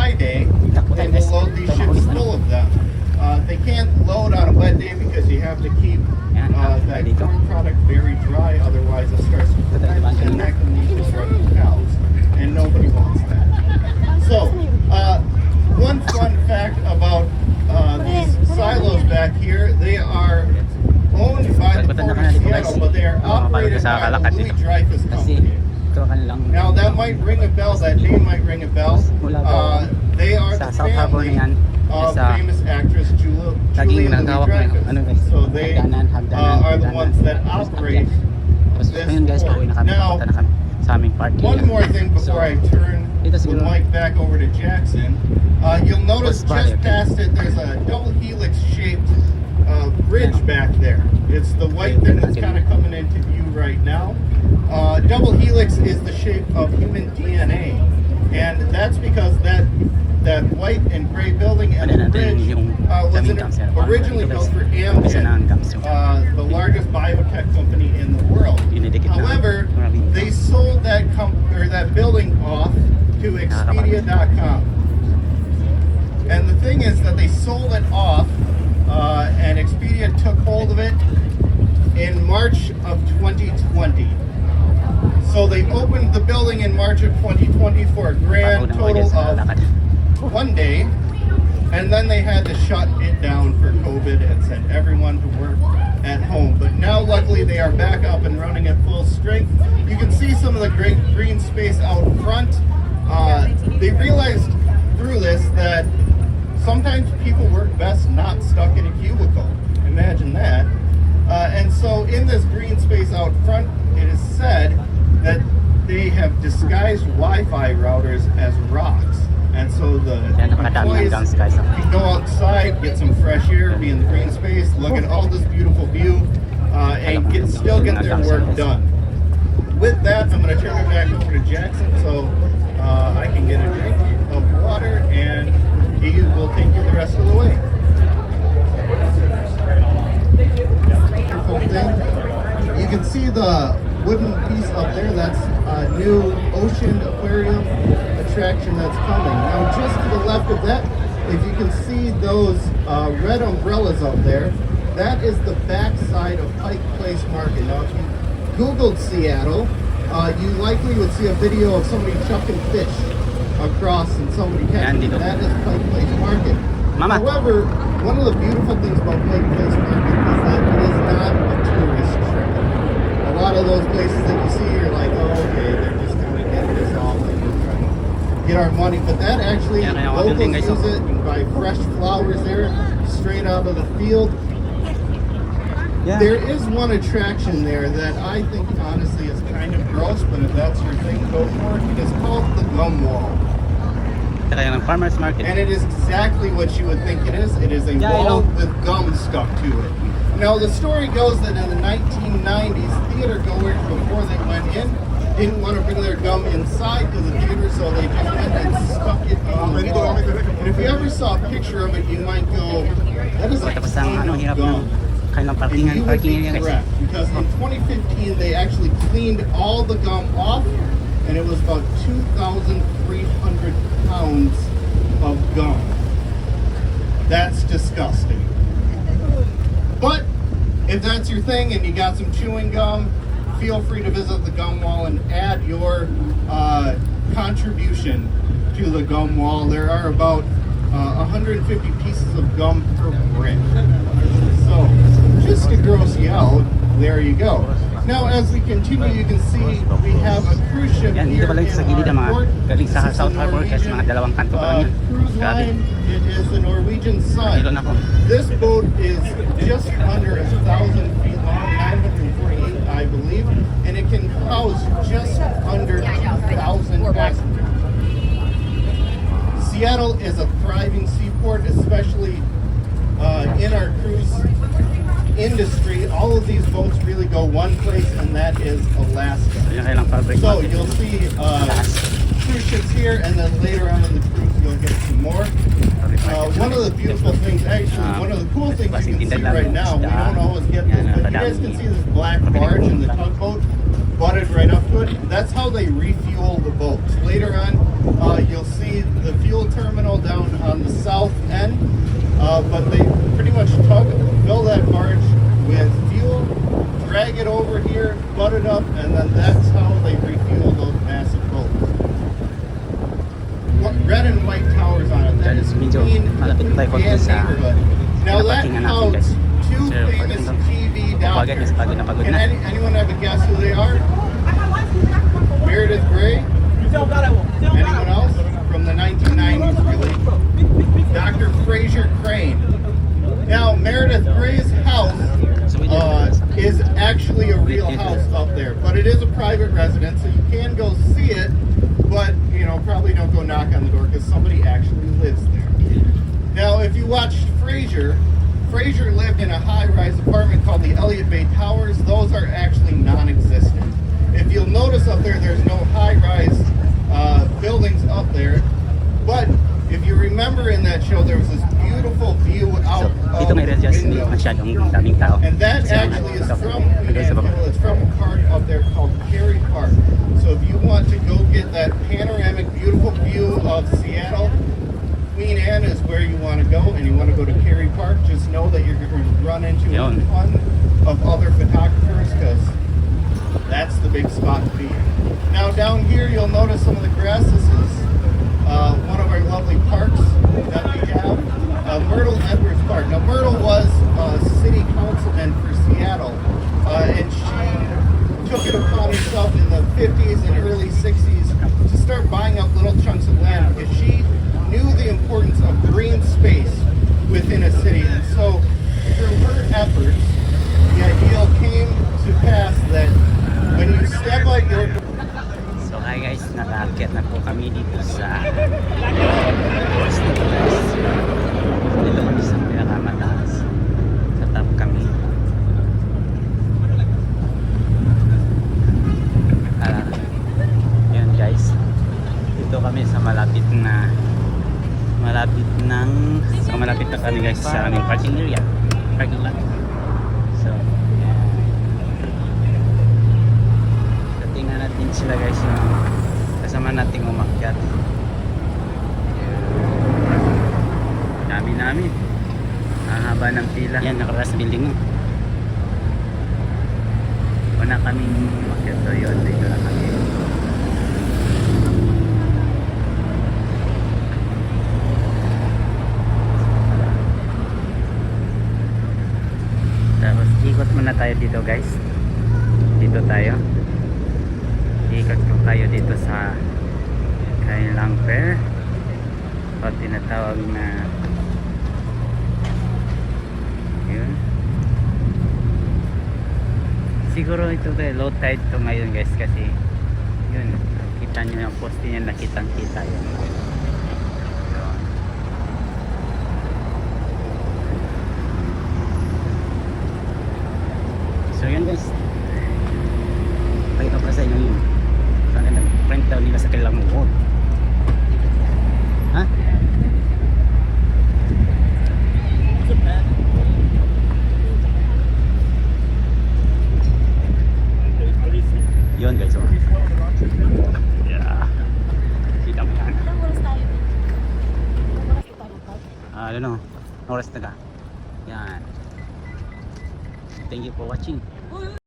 dry day, they will load these ships full of them. They can't load on a wet day because you have to keep that corn product very dry, otherwise it starts to ferment and that can lead to running cows, and nobody wants that. So, one fun fact about these silos back here, they are owned by the Port of Seattle, but they are operated by the Louis Dreyfus Company. Now that might ring a bell, that name might ring a bell. They are the family of famous actress Julia Louis-Dreyfus. So they are the ones that operate this port. Now, one more thing before I turn the mic back over to Jackson. You'll notice just past it, there's a double helix shaped bridge back there. It's the white thing that's kind of coming into view right now. Double helix is the shape of human DNA, and that's because that white and gray building and the bridge was originally built for Amgen, the largest biotech company in the world. However, they sold that building off to Expedia.com. And the thing is that they sold it off, and Expedia took hold of it in March of 2020. So they opened the building in March of 2020 for a grand total of 1 day, and then they had to shut it down for COVID and send everyone to work at home. But now luckily they are back up and running at full strength. You can see some of the great green space out front. They realized through this that sometimes people work best not stuck in a cubicle. Imagine that. And so in this green space out front, it is said that they have disguised Wi-Fi routers as rocks. And so the employees can go outside, get some fresh air, be in the green space, look at all this beautiful view, and still get their work done. With that, I'm going to turn it back over to Jackson so I can get a drink of water, and he will take you the rest of the way. Beautiful thing. You can see the wooden piece up there. That's a new ocean aquarium attraction that's coming. Now, just to the left of that, if you can see those red umbrellas up there, that is the back side of Pike Place Market. Now, if you Googled Seattle, you likely would see a video of somebody chucking fish across and somebody catching it. That is Pike Place Market. However, one of the beautiful things about Pike Place Market is that it is not a tourist trip. A lot of those places that you see, you're like, oh, okay, they're just kind of getting this off and trying to get our money. But that actually, locals use it. You can buy fresh flowers there, straight out of the field. Yeah. There is one attraction there that I think honestly is kind of gross, but if that's your thing, go for it. It's called the Gum Wall. Farmers market. And it is exactly what you would think it is. It is a wall with gum stuck to it. Now the story goes that in the 1990s, theater goers, before they went in, didn't want to bring their gum inside to the theater, so they just went and stuck it on the wall. And if you ever saw a picture of it, you might go, that is like gum. And you would be correct, because in 2015 they actually cleaned all the gum off, and it was about 2,300 pounds of gum. That's disgusting. But if that's your thing and you got some chewing gum, feel free to visit the gum wall and add your contribution to the gum wall. There are about 150 pieces of gum per brick. So, just to gross you out, there you go. Now, as we continue, you can see we have a cruise ship here in our port. This is a Norwegian cruise line. It is the Norwegian Sun. This boat is just under 1,000 feet long, 948, I believe, and it can house just under 2,000 passengers. Seattle is a thriving seaport, especially in our cruise industry. All of these boats really go one place, and that is Alaska. So you'll see cruise ships here, and then later on in the cruise you'll get some more. One of the beautiful things, actually, one of the cool things you can see right now, we don't always get this, but you guys can see this black barge in the tugboat butted right up to it. That's how they refuel the boats. Later on, you'll see the fuel terminal but they pretty much fill that barge with fuel, drag it over here, butt it up, and then that's how they refuel those massive boats. Red and white towers on it. That is Medyo clean malapit tayo konti and sa neighborhood. Now that pinapakingan natin, guys. housed two Sir, famous pagod TV Pagod doctors. na pagod na pagod Can na. anyone have a guess who they are? Meredith Grey? Anyone else? From the 1990s, really? Dr. Fraser Crane. Now, Meredith Gray's house is actually a real house up there, but it is a private residence, so you can go see it, but, you know, probably don't go knock on the door because somebody actually lives there. Now, if you watched Fraser lived in a high-rise apartment called the Elliott Bay Towers. Those are actually non-existent. If you'll notice up there, there's no high-rise buildings up there, but if you remember in that show, there was this beautiful view out Dito of may the readjust, hindi window. masyadong daming tao. And that actually is from a park up there called Cary Park. So if you want to go get that panoramic, beautiful view of Seattle, Queen Anne is where you want to go, and you want to go to Cary Park, just know that you're going to run into a Yun. ton of other photographers because that's the big spot to be in. Now down here, you'll notice some of the grass. This is one of our lovely parks that we have, Myrtle Edwards Park. Now Myrtle was a city councilman for Seattle, and she took it upon herself in the 50s and early 60s to start buying up little chunks of land because she knew the importance of green space within a city. And so through her efforts, the ideal came to pass that when you step out your So hi guys, nakaakyat na po kami dito sa dito kami sa pinakamataas. Sa top kami. Yun guys, dito kami sa malapit na kami guys sa aming parking area, parking lot. So tingnan natin sila guys, yung kasama nating umakyat. Dami namin, ang haba ng pila. Yan, nakaras building mo. Una kaming umakyat, so yun, dito na kami. Tapos ikot muna tayo dito guys, dito tayo ikot ko tayo dito sa kanilang fair o tinatawag na yun. Siguro ito low tide to ngayon guys, kasi yun, kita nyo yung poste niya, nakitang kita yun. So yun guys, pakita ko sa inyo yun. Sana nag-print daw nila sa kanilang wall. Ha? Yun guys, oh. Yeah. Kita mo yan. I don't know. Oras na ka. Yan. Thank you for watching.